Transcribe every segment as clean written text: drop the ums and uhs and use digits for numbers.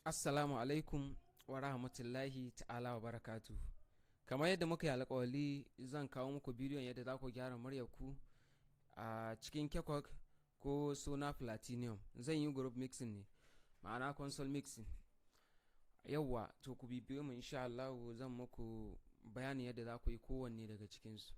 Assalamu alaikum wa rahmatullahi ta'ala wa barakatu. Kamar yadda muka yi alƙawali zan kawo muku bidiyon yadda za ku gyara muryarku a cikin Kekok ko Sona Platinum. Zan yi group mixing ne, ma'ana console mixing. Yawwa, to ku bibiyo mu insha Allah zan muku bayanin yadda za ku yi kowanne daga cikinsu.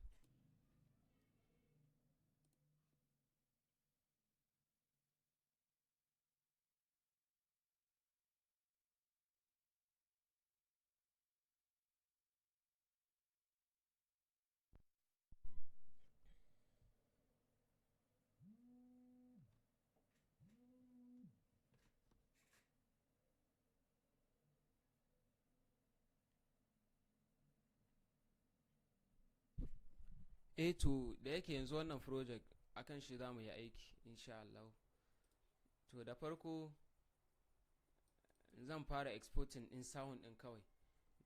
To da yake yanzu wannan project akan shi za mu yi aiki insha Allah. To da farko zan fara exporting din sound din kawai.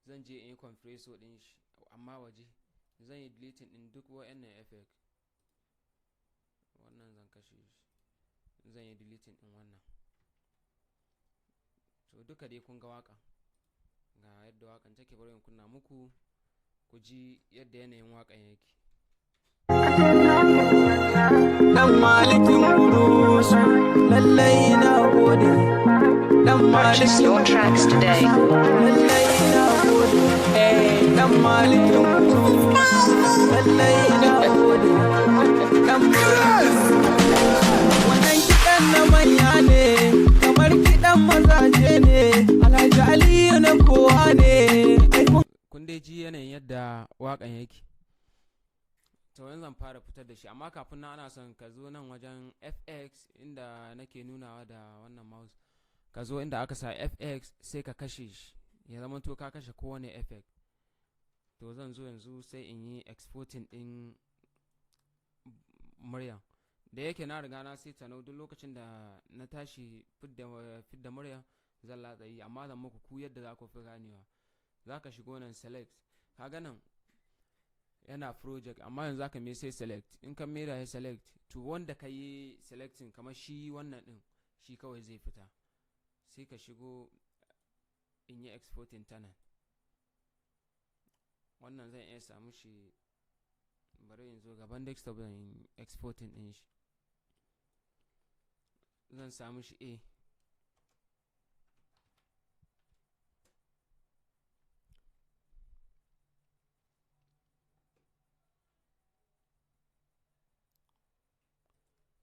Zan je in yi compressor din shi amma waje. Zan yi deleting din duk wa'annan effect. Wannan zan kashe shi. Zan yi deleting din wannan. To duka dai kun ga waka. Ga yadda wakan take, bari in kunna muku ku ji yadda yanayin wakan yake. Dan malikin Urus, lallai na gode. Purchase your tracks today. Lallai na gode. Dan malikin Urus, lallai na gode. Wannan kiɗan na manya ne, kamar kiɗan mazaje ne. Alhaji Aliyu na kowa ne. Kun dai ji yanayin yadda wakan yake. To yanzu zan fara fitar da shi, amma kafin nan ana son ka zo nan wajen FX inda nake nunawa da wannan mouse. Ka zo inda aka sa FX sai ka kashe shi, ya zama to ka kashe kowane effect. To zan zo yanzu sai in yi exporting din murya. Da yake na riga na sai ta duk lokacin da na tashi fidda murya zan latsa yi, amma zan muku ku yadda za ku fi ganewa. Za ka shigo nan select, ka ga nan yana project, amma yanzu aka mai sai select. In ka mai da select, to wanda ka yi selecting kamar shi wannan din shi kawai zai fita. Sai ka shigo in yi exporting ta nan. Wannan zan iya samu shi, bari in zo gaban desktop zan yi exporting din shi. Zan samu shi A.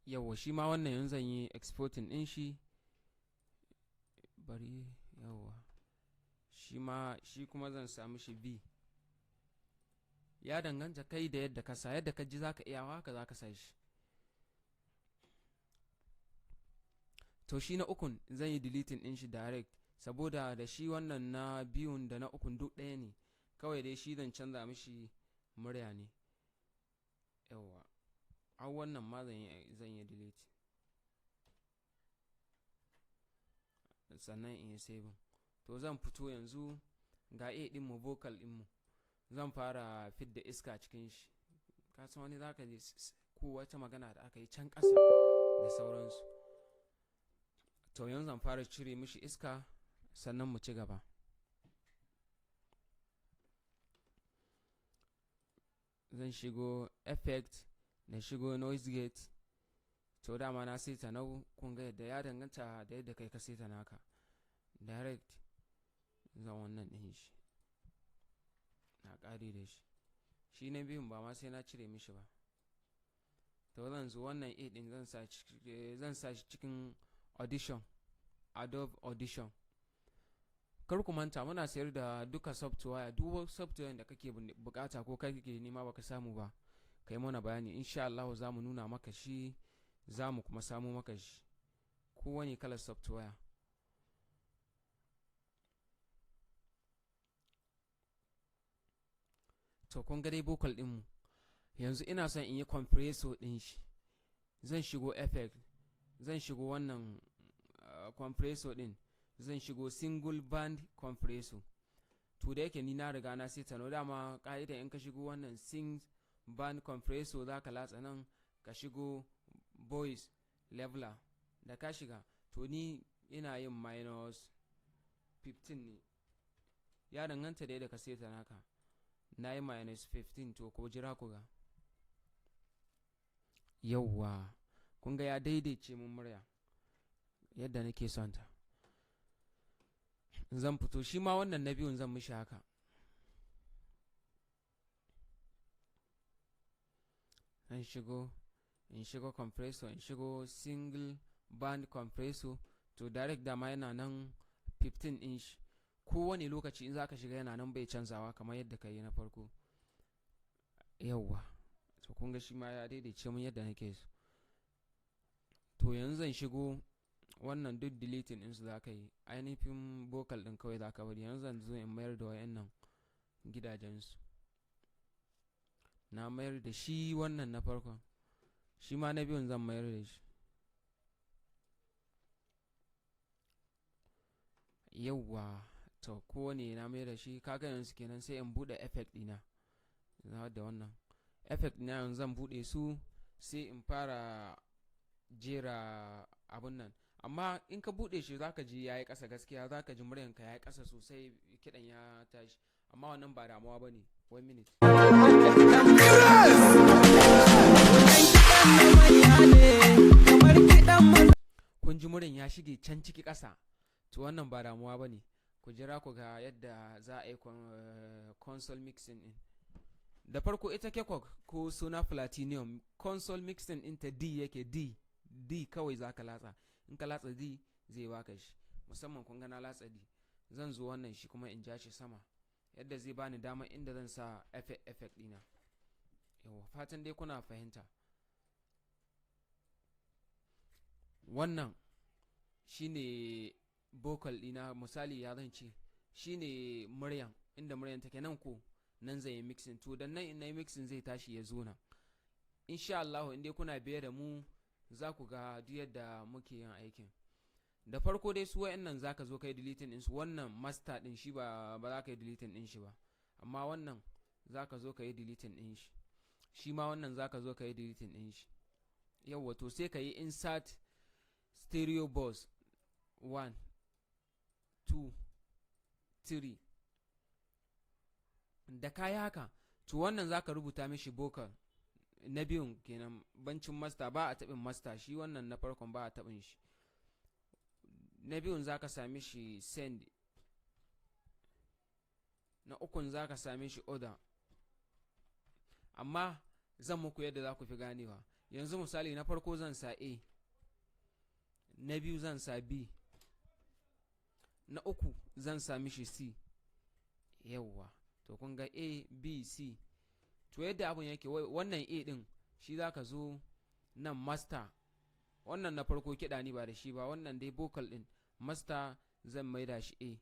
Yawa, shi ma wannan yanzu zan yi exporting din shi, bari yawa, shi kuma zan samu shi B. Ya danganta kai da yadda ka sa, yadda ka ji zaka iya haka zaka sa shi. To shi na ukun zan yi deleting din shi direct, saboda da shi wannan na biyun da na ukun duk ɗaya ne, kawai dai shi zan canza mishi murya ne. Yawa, har wannan ma zan yi delete, sannan in yi saving. To zan fito yanzu ga A din mu, vocal din mu, zan fara fidda iska cikin shi. Ka san wani zaka ji ko wata magana da aka yi can ƙasa da sauransu. To yanzu zan fara cire mishi iska sannan mu ci gaba. Zan shigo effect, na shigo noise gate. To dama na saita na kun ga yadda ya danganta da yadda kai ka saita naka. Direct zan wannan din shi, na ƙari da shi. Shi na biyun ba ma sai na cire mishi ba. To zan zo wannan A din zan sa shi cikin Audition, Adobe Audition. Kar ku manta muna sayar da duka software, duk software da kake bukata ko kake nema baka samu ba, kai mana bayani insha Allah za mu nuna maka shi, za mu kuma samu maka shi, kowane kalar software. To kun ga dai vocal din mu yanzu ina son in yi compressor din shi. Zan shigo effect, zan shigo wannan compressor din, zan shigo single band compressor. To da yake ni na riga na sai tano, dama ka'ida in ka shigo wannan sing band compressor za ka latsa nan ka shigo voice leveler. Da ka shiga, to ni ina yin 15 ne, ya danganta da yadda ka seta naka. Na yi minus 15, to ko jira ku ga. Yawwa, kun ga ya daidaice mun murya yadda nake son ta. Zan fito shi ma wannan na biyun zan mishi haka. In shigo compressor, in shigo single band compressor, to direct dama yana nan 15 inch. Kowane lokaci in zaka shiga yana nan bai canzawa kamar yadda ka yi na farko. Yawwa, to kun ga shi ma ya daidaice mun yadda nake so. To yanzu zan shigo wannan duk deleting ɗinsu za ka yi, ainihin vocal ɗin kawai za ka bari. Yanzu zan zo in mayar da wayannan gidajensu. Na mayar da shi wannan na farkon, shi ma na biyun zan mayar da shi. Yawwa, to kowane na mayar da shi. Kaga yanzu kenan sai in buɗe effect ɗina da wannan effect ɗina. yanzu zan buɗe su sai in fara jera abun nan. Amma in ka buɗe shi zaka ji yayi ƙasa, gaskiya zaka ji muryanka yayi ƙasa sosai, kiɗan ya tashi. Amma wannan ba damuwa bane. 1 minute. Kun ji muryan ya shige can ciki ƙasa, to wannan ba damuwa bane. Ku jira ku ga yadda za a yi console mixing din. Da farko ita Kekok ko Sona Platinum console mixing din ta D yake. D kawai zaka latsa. In ka latsa D zai baka shi. Musamman kun ga na latsa D. Zan zo wannan shi kuma in ja shi sama yadda zai bani dama inda zan sa effect dina. Yawa, fatan dai kuna fahimta. Wannan shine vocal dina, misali ya zan ce shine muryan, inda muryan take nan ko nan zai yi mixing. To dan nan in nayi mixing zai tashi ya zo nan. Insha Allah in dai kuna biye da mu za ku ga duk yadda muke yin aikin. Da farko dai su wayannan zaka zo kai deleting din su. Wannan master din shi ba za ka yi deleting din shi ba, amma wannan zaka zo kai deleting din shi. Shi ma wannan zaka zo kai deleting din shi. Yawwa, to sai ka yi insert stereo bus 1 2 3. Da kaya haka, to wannan zaka rubuta mishi vocal na biyun kenan. Bancin master ba a taɓin master, shi wannan na farkon ba a taɓin shi. Na biyun zaka sami shi send. Na ukun zaka sami shi order. Amma zan muku yadda za ku fi ganewa. Yanzu misali na farko zan sa A, na biyu zan sa B, na uku zan sami shi C. Yawwa, to kun ga A, B, C. To yadda abun yake, wannan A din shi zaka zo nan master. Wannan na farko kiɗa ni ba da shi ba, wannan dai vocal din master zan maida shi A.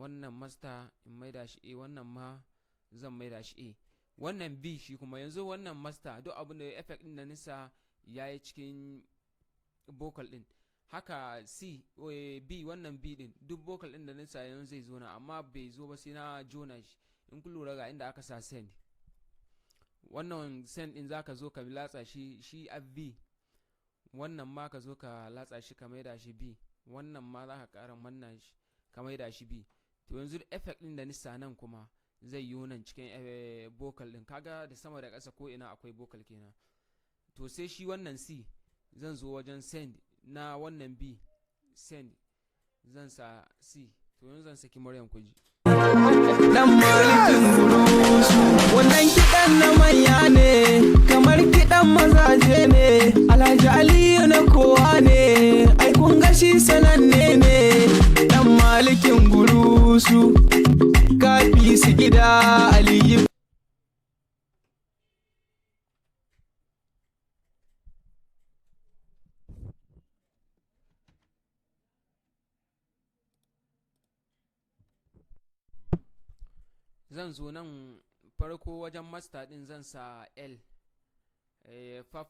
Wannan master in maida shi A, wannan ma zan maida shi A. Wannan B shi kuma yanzu wannan master duk abin da effect din da nisa yayi cikin vocal din. Haka C, B, wannan B din duk vocal din da nisa yanzu zai zo na, amma bai zo ba sai na jona shi. In kun lura ga inda aka sa send, wannan send din zaka zo ka latsa shi a B. Wannan ma ka zo ka latsa shi ka maida shi B. Wannan ma za ka ƙara manna shi ka maida shi B. To yanzu effect din da nisa nan kuma zai yi nan cikin vocal din. Kaga da sama da ƙasa ko ina akwai vocal kenan. To sai shi wannan C zan zo wajen send na wannan B, send zan sa C. To yanzu zan saki Maryam kuji. Dan malikin burusu, wannan kiɗan na manya ne, kamar kiɗan mazaje ne. Alhaji Aliyu na kowa ne, ai kun ga shi sananne ne. Dan malikin burusu, kafi su gida Aliyu. Zan zo nan farko wajen master din zan sa L,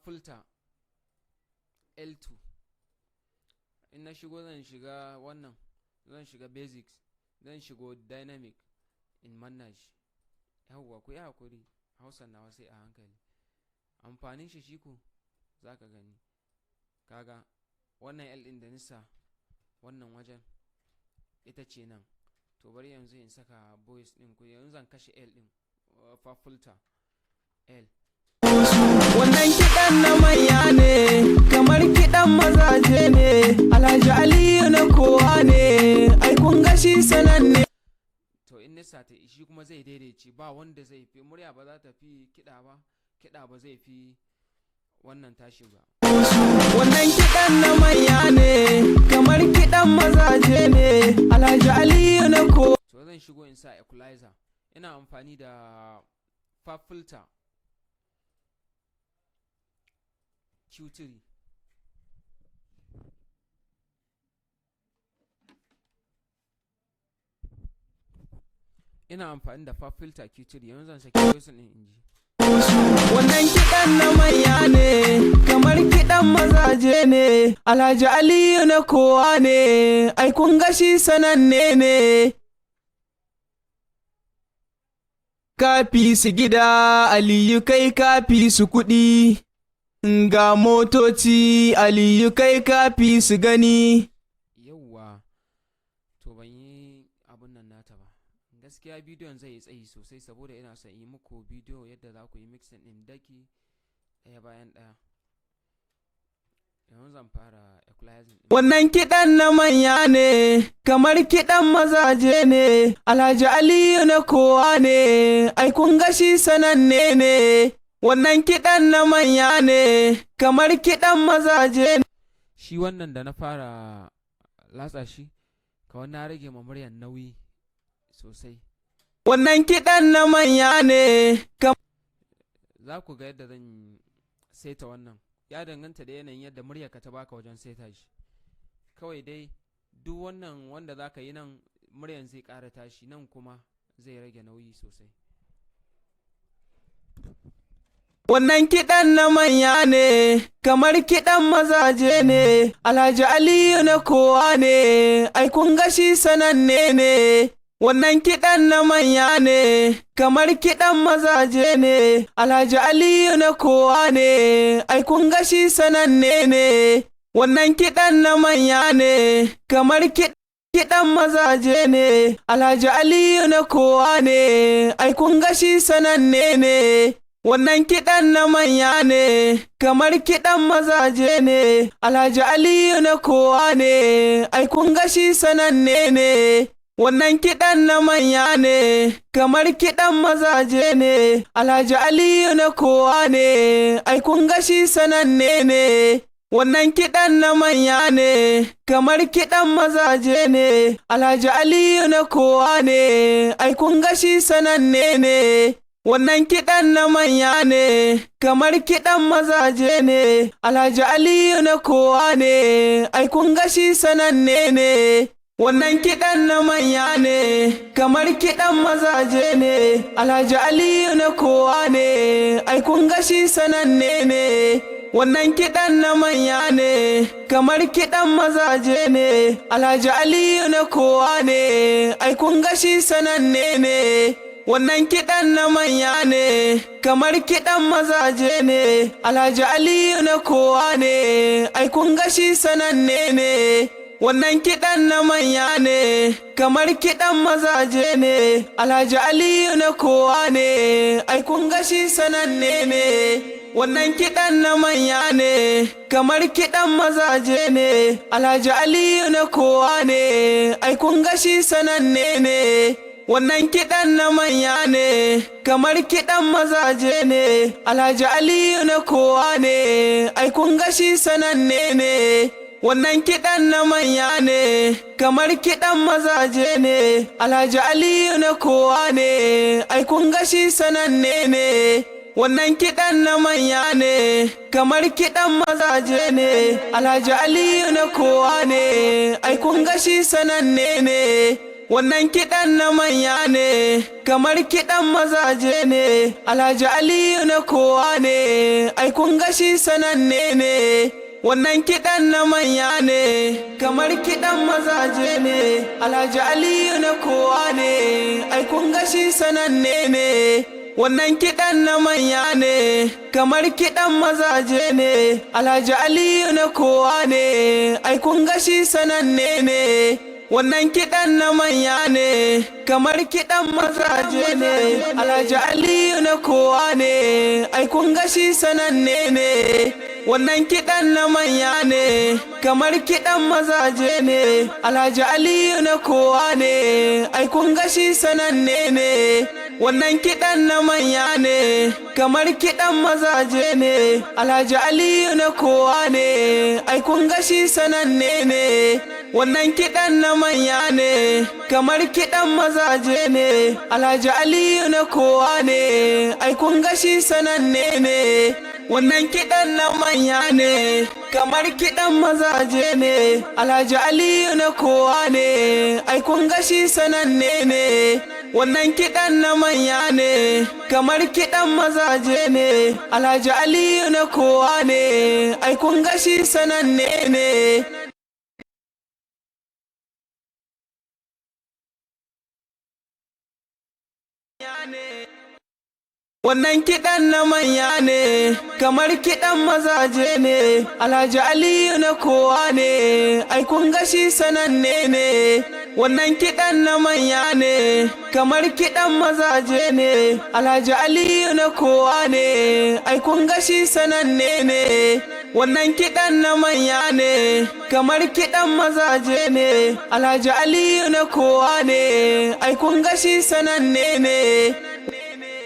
filter L2. In na shigo zan shiga wannan, zan shiga basics, zan shigo dynamic in manage. Yawwa, ku yi hakuri, Hausa nawa sai a hankali. Amfanin shi ku za ka gani. Kaga wannan L din da nisa wannan wajen ita ce nan. to bari yanzu in saka voice din ku yanzu zan kashe L din fa filter L. Wannan kiɗan na manya ne kamar kiɗan mazaje ne, Alhaji Aliyu na kowa ne, ai kun ga shi sananne. To in nisa ta shi kuma zai daidaice, ba wanda zai fi murya, ba za ta fi kiɗa ba, kiɗa ba zai fi wannan tashi ba. Wannan kiɗan na manya ne kamar kiɗan mazaje ne, Alhaji Aliyu na kowa. To zan shigo in sa equalizer, ina amfani da fa filter Q3. Ina amfani da fa filter Q3 yanzu zan saki voice din inji. Wannan kiɗan na manya ne kamar kiɗan mazaje ne, Alhaji Aliyu na kowa ne, ai kun ga shi sananne ne. Kafi su gida Aliyu kai kafi su kuɗi, ga motoci Aliyu kai kafi su gani. Yawwa, to ban yi abun nan nata ba. Gaskiya bidiyon zai yi tsayi sosai saboda ina son yi muku bidiyo yadda za ku yi mixing ɗin daki ɗaya bayan ɗaya. Yanzu zan fara equalizing ɗin. Wannan kiɗan na manya ne kamar kiɗan mazaje ne, Alhaji Aliyu na kowa ne, ai kun ga shi sananne ne. Wannan kiɗan na manya ne kamar kiɗan mazaje ne. Shi wannan da na fara latsa shi kawai na rage ma muryan nauyi sosai. Wannan kiɗan na manya ne za ku ga yadda zan saita wannan, ya danganta da yanayin yadda muryarka ta baka wajen saita shi. Kawai dai duk wannan wanda za ka yi nan muryan zai ƙara tashi, nan kuma zai rage nauyi sosai. Wannan kiɗan na manya ne kamar kiɗan mazaje ne, Alhaji Aliyu na kowa ne, ai kun ga shi sananne ne. Wannan kiɗan na manya ne kamar kiɗan mazaje ne, Alhaji Aliyu na kowa ne, ai kun ga shi sananne ne. Wannan kiɗan na manya ne kamar kiɗan mazaje ne, Alhaji Aliyu na kowa ne, ai kun ga shi sananne ne. Wannan kiɗan na manya ne kamar kiɗan mazaje ne, Alhaji Aliyu na kowa ne, ai kun ga shi sananne ne. Wannan kiɗan na manya ne kamar kiɗan mazaje ne, Alhaji Aliyu na kowa ne, ai kun ga shi sananne ne. Wannan kiɗan na manya ne kamar kiɗan mazaje ne, Alhaji Aliyu na kowa ne, ai kun ga shi sananne ne. Wannan kiɗan na manya ne kamar kiɗan mazaje ne, Alhaji Aliyu na kowa ne, ai kun ga shi sananne ne. Wannan kiɗan na manya ne kamar kiɗan mazaje ne, Alhaji Aliyu na kowa ne, ai kun ga shi sananne ne. Wannan kiɗan na manya ne kamar kiɗan mazaje ne, Alhaji Aliyu na kowa ne, ai kun ga shi sananne ne. Wannan kiɗan na manya ne kamar kiɗan mazaje ne, Alhaji Aliyu na kowa ne, ai kun ga shi sananne ne. Wannan kiɗan na manya ne kamar kiɗan mazaje ne, Alhaji Aliyu na kowa ne, ai kun ga shi sananne ne. Wannan kiɗan na manya ne kamar kiɗan mazaje ne, Alhaji Aliyu na kowa ne, ai kun ga shi sananne ne. Wannan kiɗan na manya ne kamar kiɗan mazaje ne, Alhaji Aliyu na kowa ne, ai kun ga shi sananne ne. Wannan kiɗan na manya ne kamar kiɗan mazaje ne, Alhaji Aliyu na kowa ne, ai kun ga shi sananne ne. Wannan kiɗan na manya ne kamar kiɗan mazaje ne, Alhaji Aliyu na kowa ne, ai kun ga shi sananne ne. Wannan kiɗan na manya ne kamar kiɗan mazaje ne, Alhaji Aliyu na kowa ne, ai kun ga shi sananne ne. Wannan kiɗan na manya ne kamar kiɗan mazaje ne, Alhaji Aliyu na kowa ne, ai kun ga shi sananne ne. Wannan kiɗan na manya ne kamar kiɗan mazaje ne, Alhaji Aliyu na kowa ne, ai kun ga shi sananne ne. wannan kiɗan na manya ne kamar kiɗan mazaje ne. Alhaji Aliyu na kowa ne, ai kun ga shi sananne ne. Wannan kiɗan na manya ne kamar kiɗan mazaje ne. Alhaji Aliyu na kowa ne, ai kun ga shi sananne ne. Wannan kiɗan na manya ne kamar kiɗan mazaje ne. Alhaji Aliyu na kowa ne, ai kun ga shi sananne ne. Wannan kiɗan na manya ne kamar kiɗan mazaje ne. Alhaji Aliyu na kowa ne, ai kun ga shi sananne ne. Wannan kiɗan na manya ne kamar kiɗan mazaje ne. Alhaji Aliyu na kowa ne, ai kun ga shi sananne ne. Wannan kiɗan na manya ne kamar kiɗan mazaje ne. Alhaji Aliyu na kowa ne, ai kun ga shi sananne ne. Wannan kiɗan na manya ne kamar kiɗan mazaje ne. Alhaji Aliyu na kowa ne, ai kun ga shi sananne ne. Wannan kiɗan na manya ne kamar kiɗan mazaje ne. Alhaji Aliyu na kowa ne, ai kun ga shi sananne ne. Wannan kiɗan na manya ne kamar kiɗan mazaje ne. Alhaji Aliyu na kowa ne, ai kun ga shi sananne ne.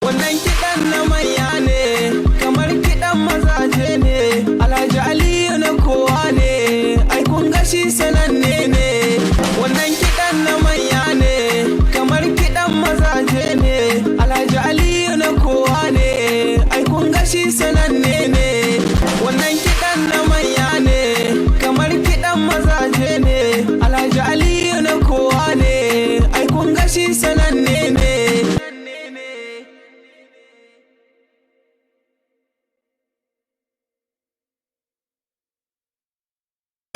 Wannan kiɗan na manya ne kamar kiɗan mazaje ne. Alhaji Aliyu na kowa ne, ai kun ga shi sananne ne. Wannan kiɗan na manya ne kamar kiɗan mazaje ne. Alhaji Aliyu na kowa ne, ai kun ga shi sananne ne. Wannan kiɗan na manya ne kamar kiɗan mazaje ne. Alhaji Aliyu na kowa ne, ai kun ga shi sananne ne.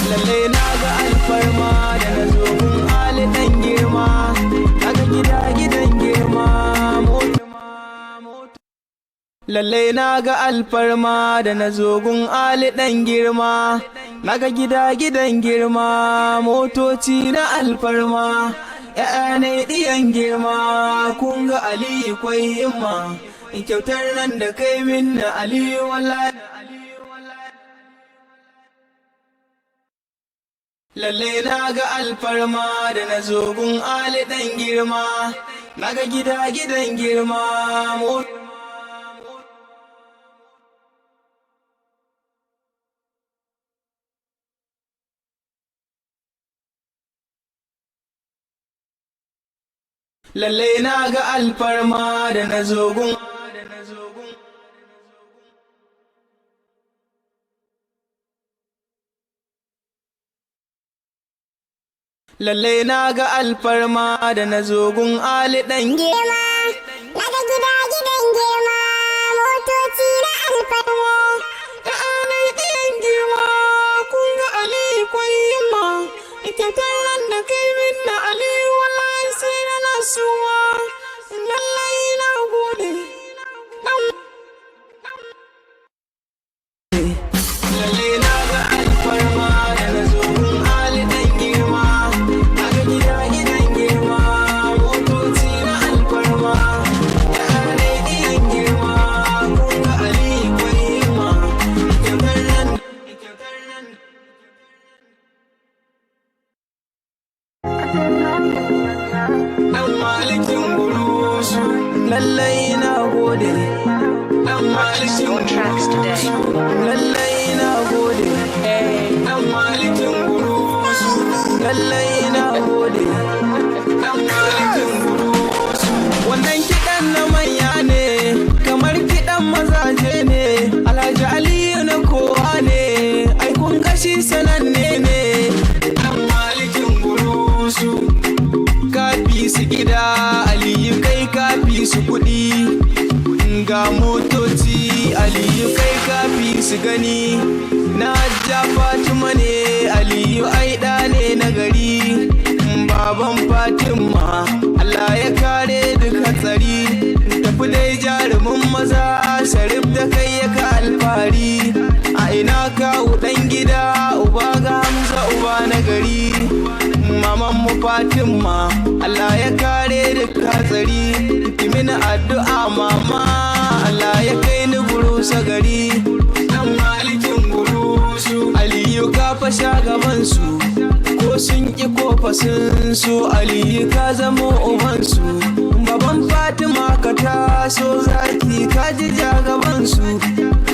Lalle na ga alfarma da na zo gun Ali dan girma. Naga gida gidan girma Lalle na ga alfarma da na zo gun Ali dan girma. Naga gida gidan girma, motoci na alfarma. Ya'ya ne ɗiyan girma, kun ga Aliyu kwai himma. Kyautar nan da kai min na Aliyu wallahi. Lalle na ga alfarma da na zo gun Ali dan girma. Naga gida gidan girma Lalle na ga alfarma da na zo gun Lalle na ga alfarma da na zo gun Ali dan girma. Naga gida gidan girma, motoci na alfarma. Ya'ya ɗiyan girma, kun ga Aliyu kwai himma. Kyautar nan da kai min na Aliyu wallahi sai na nasuwa. Lallai na gode. Lalle na ga alfarma da na zo gun Ali dan girma. Naga gida gidan girma, motoci na alfarma. Ya'ya ɗiyan girma, kun ga Aliyu kwai himma. Kyautar nan Dan malikin burusu, lallai na gode. Dan Purchase your tracks today. lallai na gode. Dan malikin burusu, lallai na gode. Dan malikin burusu. Wannan kiɗan na manya ne kamar kiɗan mazaje ne. Alhaji Aliyu na kowa ne, ai kun ga shi sananne ne. Dan malikin burusu, kafi su gida Aliyu kai kafi su kuɗi. Ga motoci Aliyu kai kafi su gani. Na ja Fatima ne Aliyu ai ɗa ne na gari. Baban Fatima Allah ya kare duk hatsari. Tafi dai jarumin maza Sharif da kai ya ka alfari. A ina ka Musbahu dan gida uba ga Hamza uba na gari, maman mu Fatima Allah ya kare duk hatsari, ki mini addu'a mama Allah ya kai ni burusa gari. Dan malikin burusu Aliyu ka fasha gaban su, ko sun ki ko fa sun so, Aliyu ka zamo uban su, baban Fatima ka taso zaki ka ji gaban su,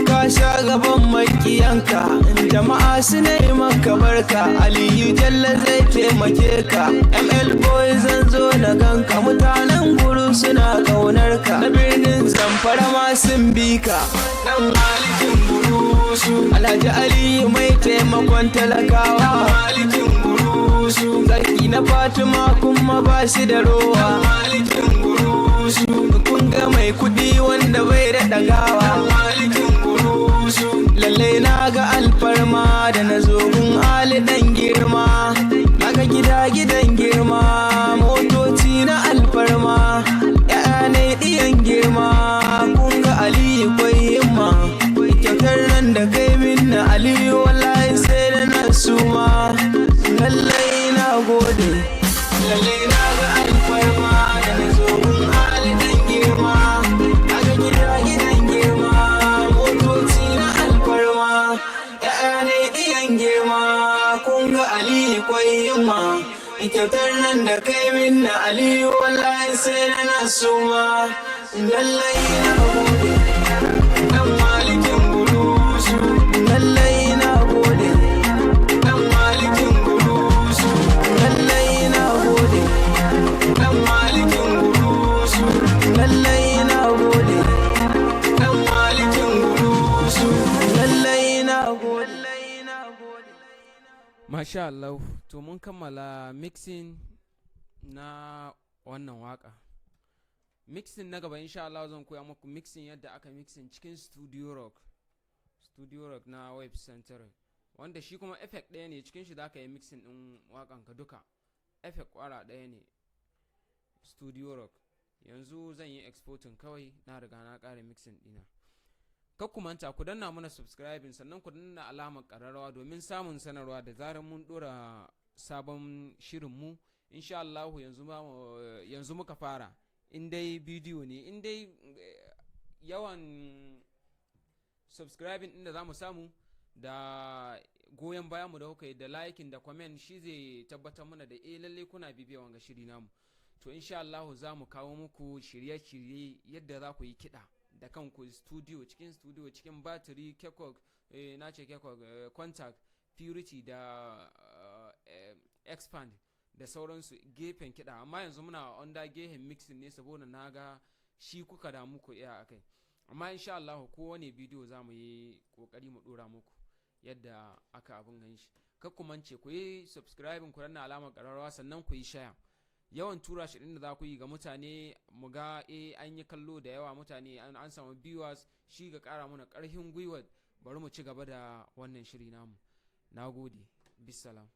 ka sha gaban makiyanka jama'a su ne maka barka, Aliyu Jalla zai taimake ka. ML boy zan zo na ganka, mutanen guru suna kaunar ka, na birnin Zamfara ma sun bi ka. Dan malikin burusu Alhaji Aliyu mai taimakon talakawa, dan malikin burusu sarki na Fatima kuma ba shi da rowa, dan malikin burusu kun ga mai kudi wanda bai da dagawa, dan malikin burusu lalle na ga alfarma da na zo gun Ali dan girma, na ga gidan girma, motoci na alfarma, ya'ya ne diyan girma, kun ga Aliyu kwai himma, kyautar nan da kai min na Aliyu wallahi sai da na suma, lallai na gode, lallai na ga alfarma da na zo gun Ali dan girma, na ga gidan girma, motoci na alfarma, ya'ya ne diyan girma, kun ga Aliyu kwai himma, kyautar nan da kai min na Aliyu wallahi sai da na suma, lallai na gode. Dan malikin burusu lallai na gode, dan malikin burusu lallai na gode, dan malikin burusu lallai na gode, dan malikin burusu lallai na gode. Masha Allah, to mun kammala mixing na wannan waka. Mixing na gaba insha Allah zan koya muku mixing yadda aka mixing cikin Studio Rock na Web Center, wanda shi kuma effect ɗaya ne cikin shi zaka yi mixing din wakan ka duka, effect kwara ɗaya ne Studio Rock. Yanzu zan yi exporting kawai, na riga na ƙara mixing ɗina. Kar ku manta ku danna mana subscribing, sannan ku danna alamar ƙararrawa domin samun sanarwa da zarar mun ɗora sabon shirin mu. Insha Allah yanzu muka fara, in dai bidiyo ne, in dai yawan subscribing inda za mu samu da goyon bayan mu da kuka yi da liking da comment shi zai tabbatar mana da lalle kuna bibiya wanga shiri namu. To insha Allah za mu kawo muku shirye-shirye yadda za ku yi kiɗa da kanku cikin battery, kekok, contact, purity da expand da sauransu gefen kiɗa, amma yanzu muna under gehen mixing ne saboda na ga shi kuka da muku iya akai, amma insha Allah kowane bidiyo za mu yi kokari mu dora muku yadda aka abin gan shi. Kar ku mance ku yi subscribing, ku danna alamar ƙararrawa, sannan ku yi share. Yawan tura shi da za ku yi ga mutane mu ga an yi kallo da yawa, mutane an samu viewers, shi ga ƙara mana ƙarfin gwiwa bari mu ci gaba da wannan shiri namu. Nagode, bisalam.